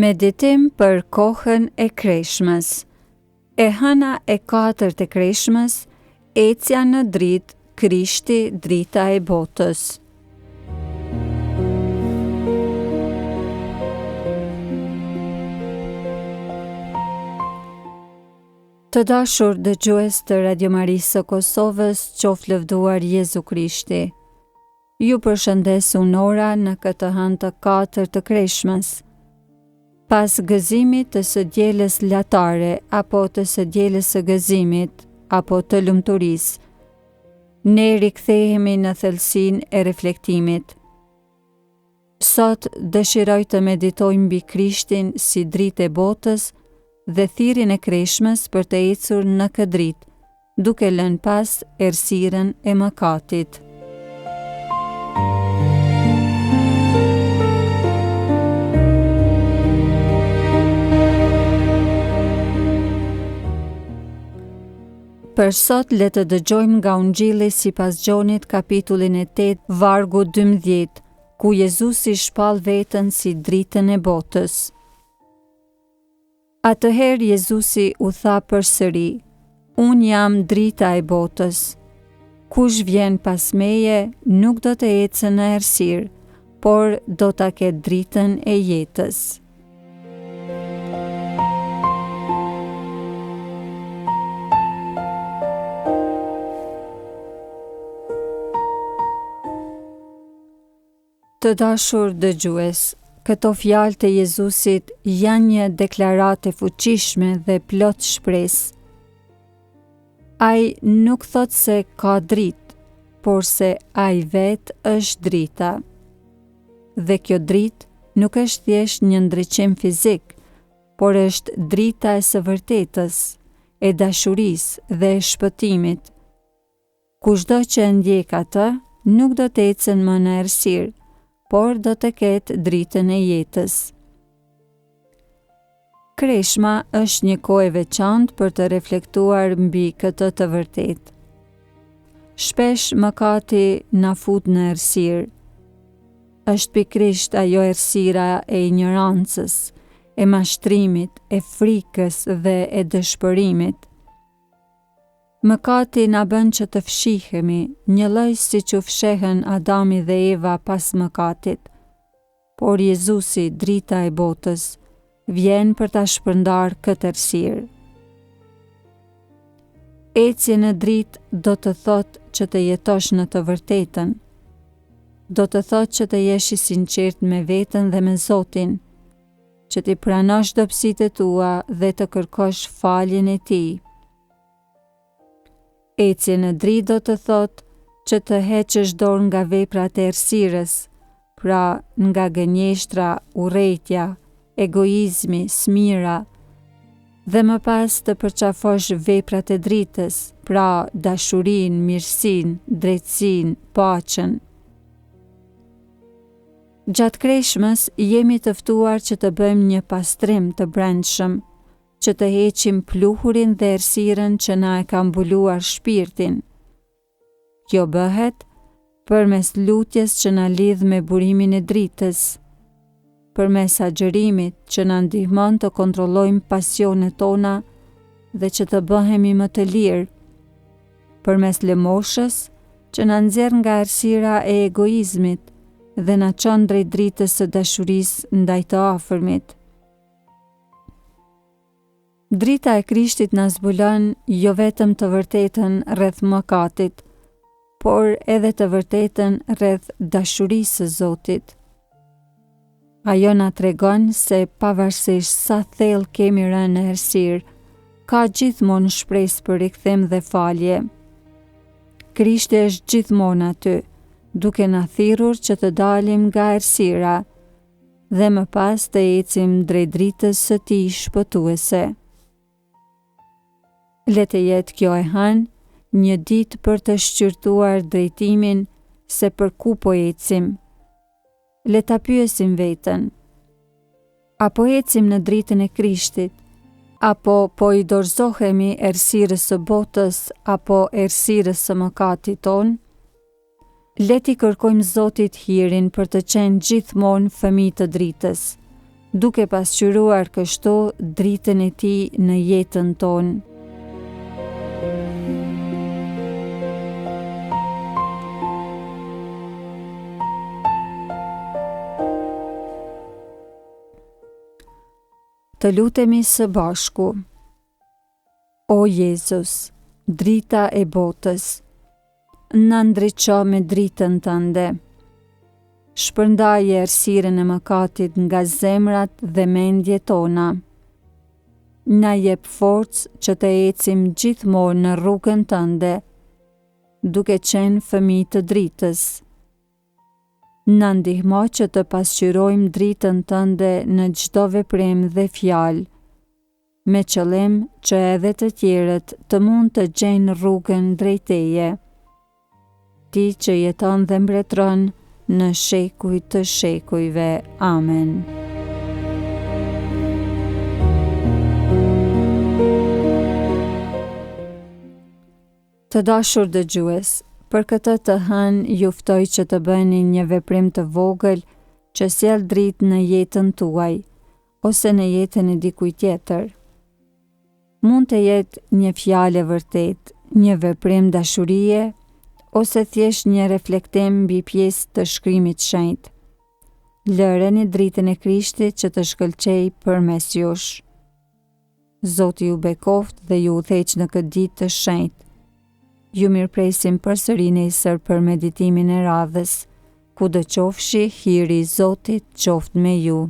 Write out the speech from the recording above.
Meditim për kohën e kreshmës. E hëna e 4 të kreshmës, ecja në dritë, Krishti drita e botës. Të dashur dëgjues të Radio Marisë së Kosovës, qoftë lëvduar Jezu Krishti. Ju përshëndes Unora në këtë hënë të 4 të kreshmës. Pas gëzimit të së dielës latare apo të së dielës së gëzimit apo të lumturisë, ne rikthehemi në thellësinë e reflektimit. Sot dëshiroj të meditojmë mbi Krishtin si dritë e botës dhe thirrjen e kreshmës për të ecur në këtë dritë, duke lënë pas errësirën e mëkatit. Për sot le të dëgjojmë nga Ungjilli sipas Gjonit kapitullin e 8, vargu 12, ku Jezusi shpall veten si dritën e botës. Atëherë Jezusi u tha përsëri: Unë jam drita e botës. Kush vjen pas meje nuk do të ecë në errësirë, por do ta ketë dritën e jetës. Të dashur dëgjues, këto fjalë të Jezusit janë një deklaratë e fuqishme dhe plot shpresë. Ai nuk thot se ka dritë, por se ai vetë është drita. Dhe kjo dritë nuk është thjesht një ndriçim fizik, por është drita e së vërtetës, e dashurisë dhe e shpëtimit. Kushdo që e ndjek atë, nuk do të ecën më në errësirë, por do të ketë dritën e jetës. Kreshma është një kohë e veçantë për të reflektuar mbi këtë të vërtetë. Shpesh mëkati na fut në errësirë. Është pikërisht ajo errësira e ignorancës, e mashtrimit, e frikës dhe e dëshpërimit. Mëkati na bën që të fshihemi, një lloj siç u fshehen Adami dhe Eva pas mëkatit. Por Jezusi, drita e botës, vjen për ta shpërndarë këtë errësirë. Ecje në dritë do të thotë që të jetosh në të vërtetën. Do të thotë që të jesh i sinqert me veten dhe me Zotin, që ti pranosh dobësitë tua dhe të kërkosh faljen e Tij. Ecje në dritë do të thotë që të heqësh dorë nga veprat e errësirës, pra nga gënjeshtra, urrejtja, egoizmi, smira, dhe më pas të përqafosh veprat e dritës, pra dashurinë, mirësinë, drejtësinë, paqen. Gjatë kreshmës jemi të ftuar që të bëjmë një pastrim të brendshëm, që të heqim pluhurin dhe errësirën që na e ka mbuluar shpirtin. Kjo bëhet përmes lutjes që na lidh me burimin e dritës, përmes agjërimit që na ndihmon të kontrollojmë pasionet tona dhe që të bëhemi më të lirë, përmes lëmoshës që na nxjerr nga errësira e egoizmit dhe na çon drejt dritës së dashurisë ndaj të afërmit. Drita e Krishtit na zbulon jo vetëm të vërtetën rreth mëkatit, por edhe të vërtetën rreth dashurisë së Zotit. Ajo na tregon se pavarësisht sa thellë kemi rënë në errësirë, ka gjithmonë shpresë për rikthim dhe falje. Krishti është gjithmonë aty, duke na thirrur që të dalim nga errësira dhe më pas të ecim drejt dritës së Tij shpëtuese. Le të jetë kjo e hënë një ditë për të shqyrtuar drejtimin se për ku po ecim. Le ta pyesim veten: apo ecim në dritën e Krishtit, apo po i dorëzohemi errësirës së botës apo errësirës së mëkatit ton? Le t'i kërkojmë Zotit hirin për të qenë gjithmonë fëmijë të dritës, duke pasqyruar kështu dritën e tij në jetën tonë. Të lutemi së bashku. O Jezus, drita e botës, na ndriço me dritën tënde. Shpërndaje errësirën e mëkatit nga zemrat dhe mendjet tona. Na jep forcë që të ecim gjithmonë në rrugën tënde, duke qenë fëmijë të dritës. Na ndihmo që të pasqyrojmë dritën tënde në çdo veprim dhe fjalë, me qëllim që edhe të tjerët të mund të gjejnë rrugën drejt Teje. Ti që jeton dhe mbretëron në shekuj të shekujve. Amen. Të dashur dëgjues, për këtë të hënë ju ftoj që të bëni një veprim të vogël që sjell dritë në jetën tuaj, ose në jetën e dikujt tjetër. Mund të jetë një fjalë e vërtetë, një veprim dashurie, ose thjesht një reflektim mbi pjesë të shkrimit shenjtë. Lëreni dritën e Krishtit që të shkëlqejë përmes jush. Zoti ju bekoft dhe ju udhëheq në këtë ditë të shenjtë. Ju mirpresim përsëri nesër për meditimin e radhës. Kudo qofshi, hiri i Zotit qoftë me ju.